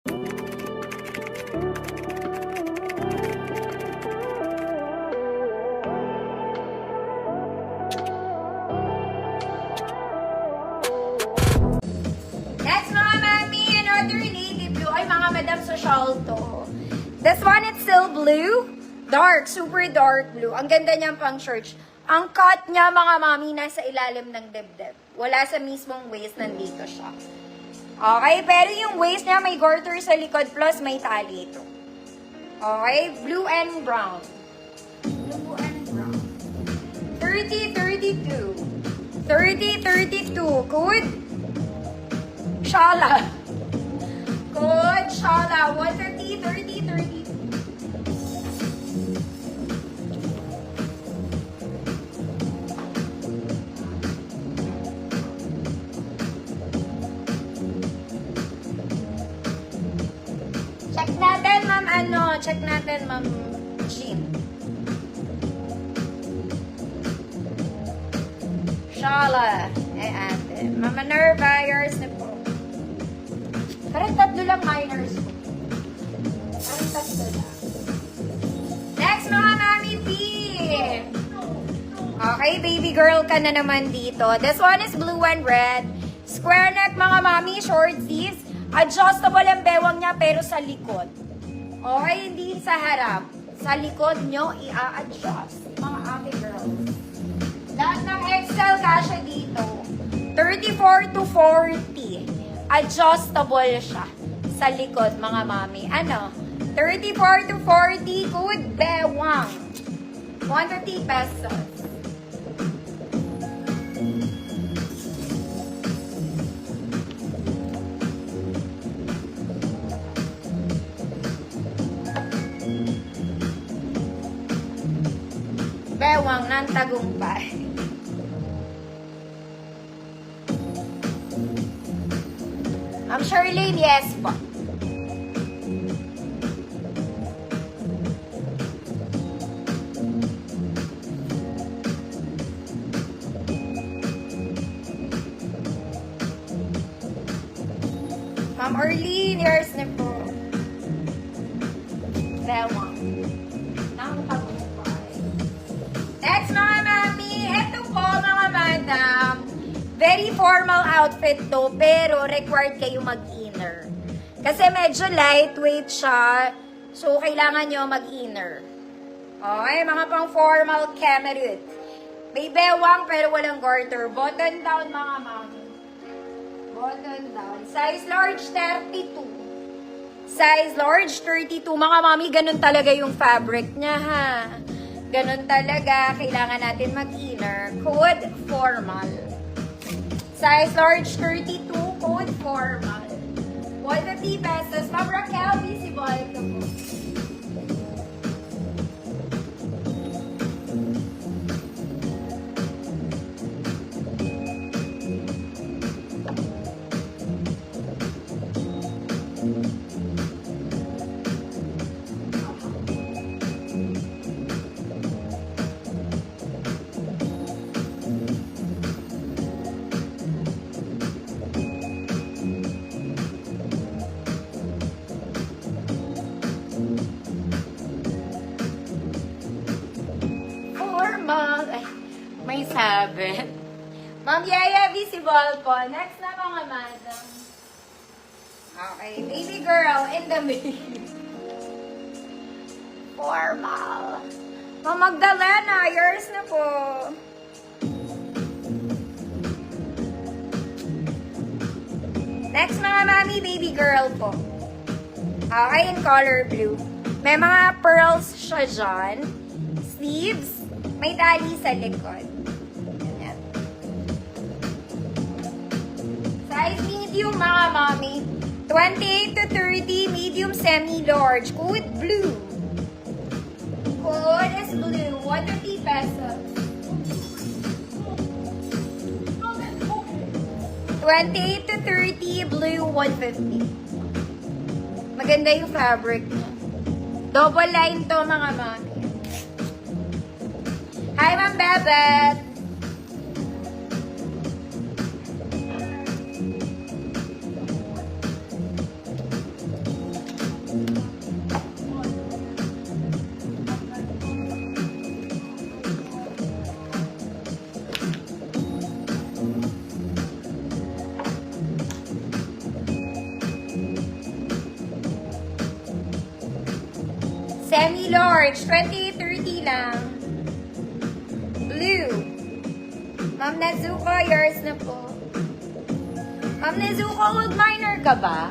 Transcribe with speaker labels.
Speaker 1: Next mga mami, another navy blue. Ay mga madam, social to. This one, it's still blue. Dark, super dark blue. Ang ganda niyang pang church. Ang cut niya mga mami, nasa ilalim ng dibdib. Wala sa mismong waist, nandito siya. Okay, pero yung waist niya may garter sa likod plus may tali ito. Okay, blue and brown. Blue and brown. 30-32. 30-32. Good? Shala. Good, Shala. 150-30-32. Check natin, Ma'am Jean. Shala. Ate. Mama Nerva, yours na po. Parang tatlo lang minors ko. Parang tatlo lang. Next, mga mami P. Okay, baby girl ka na naman dito. This one is blue and red. Square neck, mga mami, short sleeves. Adjustable ang bewang niya, pero sa likod. Okay, hindi sa harap. Sa likod nyo, i-a-adjust. Mga ate girls. Lahat ng XL kasha dito. 34 to 40. Adjustable siya. Sa likod, mga mami. Ano? 34 to 40. Good bewang. 150 pesos. Bewang ng tagumpay. Ma'am Shirley, yes po. Ma'am Arlene, yours na po. Bewang. Ng tagumpay. Next mga mami, eto po mga madam. Very formal outfit to, pero required kayo mag-inner. Kasi medyo lightweight siya, so kailangan nyo mag-inner. Okay, mga pang formal camerut. May bewang pero walang garter. Button down mga mami. Button down. Size large 32. Size large 32. Mga mami, ganun talaga yung fabric niya ha. Ganun talaga, kailangan natin mag-inner. Code formal. Size large 32, code formal. 150 pesos. Ma'am Raquel, visible ito po. Ay, may sabit. Ma'am Yaya, visible po. Next na mga madam. Okay, baby girl in the middle. Formal. Ma'am Magdalena, yours na po. Next mga mami, baby girl po. Okay, in color blue. May mga pearls siya dyan. Sleeves. May tali sa likod. Ganyan. Size medium mga mami. 28 to 30, medium semi-large. Code blue. Code is blue. 150 pesos. 28 to 30, blue, 150. Maganda yung fabric niya. Double line to mga mami. Hi, Ma'am Bebet! Semi-large, 28.30 lang. Blue. Ma'am Nezuko, yours na po. Ma'am Nezuko, wood miner ka ba?